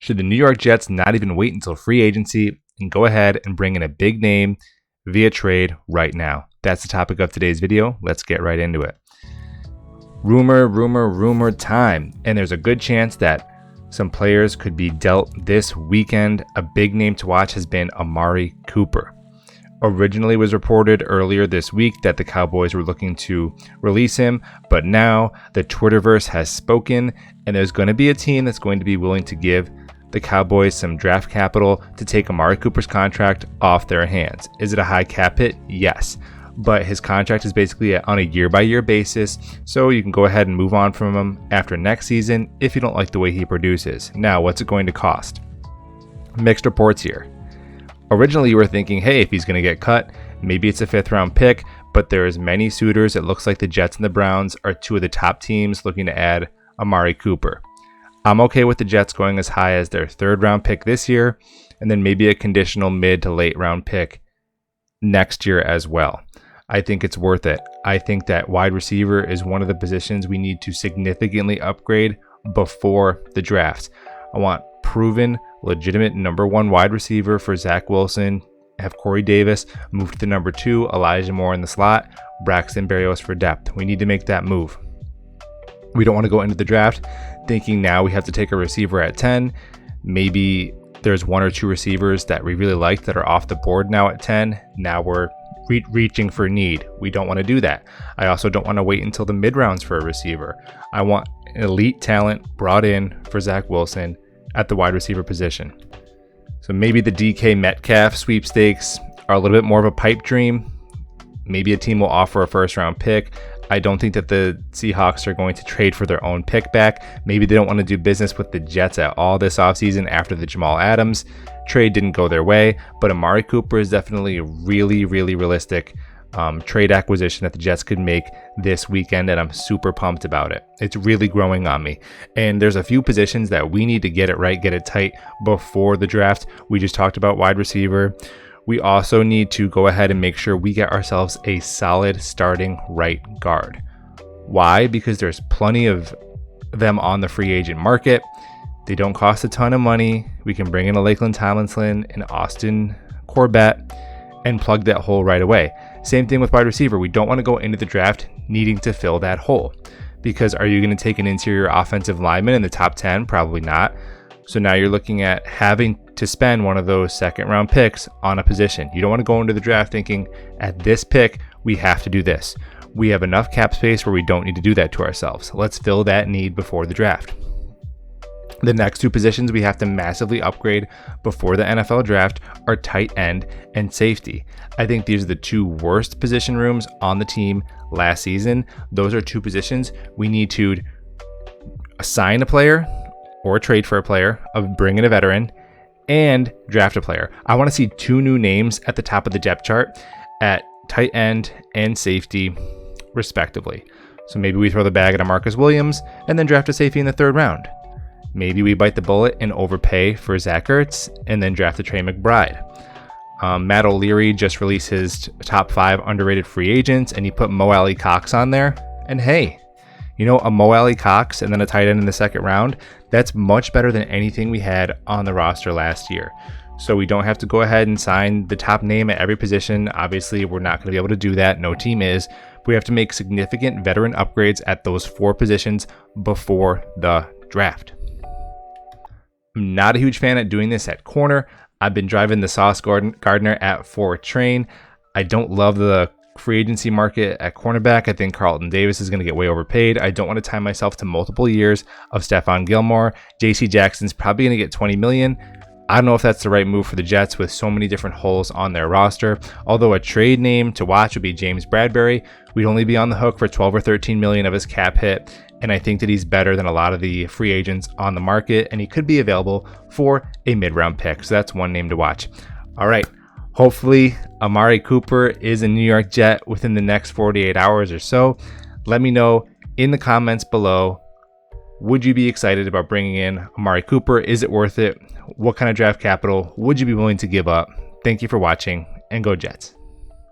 Should the New York Jets not even wait until free agency and go ahead and bring in a big name via trade right now? That's the topic of today's video. Let's get right into it. Rumor time. And there's a good chance that some players could be dealt this weekend. A big name to watch has been Amari Cooper. Originally was reported earlier this week that the Cowboys were looking to release him, but now the Twitterverse has spoken, and there's going to be a team that's going to be willing to give the Cowboys some draft capital to take Amari Cooper's contract off their hands. Is it a high cap hit? Yes. But his contract is basically on a year-by-year basis, so you can go ahead and move on from him after next season if you don't like the way he produces. Now, what's it going to cost? Mixed reports here. Originally, you were thinking, hey, if he's going to get cut, maybe it's a 5th-round pick, but there's many suitors. It looks like the Jets and the Browns are two of the top teams looking to add Amari Cooper. I'm okay with the Jets going as high as their 3rd-round pick this year, and then maybe a conditional mid to late-round pick next year as well. I think it's worth it. I think that wide receiver is one of the positions we need to significantly upgrade before the draft. I want proven, legitimate number 1 wide receiver for Zach Wilson. Have Corey Davis move to the number 2, Elijah Moore in the slot, Braxton Berrios for depth. We need to make that move. We don't want to go into the draft thinking now we have to take a receiver at 10. Maybe there's 1 or 2 receivers that we really like that are off the board now at 10. Now we're reaching for need. We don't want to do that. I also don't want to wait until the mid rounds for a receiver. I want elite talent brought in for Zach Wilson at the wide receiver position. So maybe the DK Metcalf sweepstakes are a little bit more of a pipe dream. Maybe a team will offer a 1st-round pick. I don't think that the Seahawks are going to trade for their own pick back. Maybe they don't want to do business with the Jets at all this offseason after the Jamal Adams trade didn't go their way. But Amari Cooper is definitely a really realistic trade acquisition that the Jets could make this weekend, and I'm super pumped about it. It's really growing on me. And there's a few positions that we need to get it right, get it tight before the draft. We just talked about wide receiver. We also need to go ahead and make sure we get ourselves a solid starting right guard. Why? Because there's plenty of them on the free agent market. They don't cost a ton of money. We can bring in a Lakeland Tomlinson and Austin Corbett and plug that hole right away. Same thing with wide receiver. We don't want to go into the draft needing to fill that hole, because are you going to take an interior offensive lineman in the top 10? Probably not. So now you're looking at having to spend one of those 2nd-round picks on a position. You don't want to go into the draft thinking, at this pick, we have to do this. We have enough cap space where we don't need to do that to ourselves. Let's fill that need before the draft. The next 2 positions we have to massively upgrade before the NFL draft are tight end and safety. I think these are the 2 worst position rooms on the team last season. Those are 2 positions we need to assign a player or trade for a player, of bring in a veteran, and draft a player. I want to see 2 new names at the top of the depth chart at tight end and safety, respectively. So maybe we throw the bag at Marcus Williams and then draft a safety in the 3rd round. Maybe we bite the bullet and overpay for Zach Ertz and then draft a Trey McBride. Matt O'Leary just released his top 5 underrated free agents, and he put Mo Alley Cox on there. And hey, you know, a Mo Alley Cox and then a tight end in the 2nd round, that's much better than anything we had on the roster last year. So we don't have to go ahead and sign the top name at every position. Obviously, we're not going to be able to do that. No team is. But we have to make significant veteran upgrades at those 4 positions before the draft. I'm not a huge fan at doing this at corner. I've been driving the Sauce Gardner at 4 train. I don't love the free agency market at cornerback. I think Carlton Davis is going to get way overpaid. I don't want to tie myself to multiple years of Stephon Gilmore. JC Jackson's probably going to get $20 million. I don't know if that's the right move for the Jets with so many different holes on their roster. Although a trade name to watch would be James Bradbury. We'd only be on the hook for $12 or $13 million of his cap hit. And I think that he's better than a lot of the free agents on the market, and he could be available for a mid-round pick. So that's one name to watch. All right. Hopefully, Amari Cooper is a New York Jet within the next 48 hours or so. Let me know in the comments below. Would you be excited about bringing in Amari Cooper? Is it worth it? What kind of draft capital would you be willing to give up? Thank you for watching, and go Jets.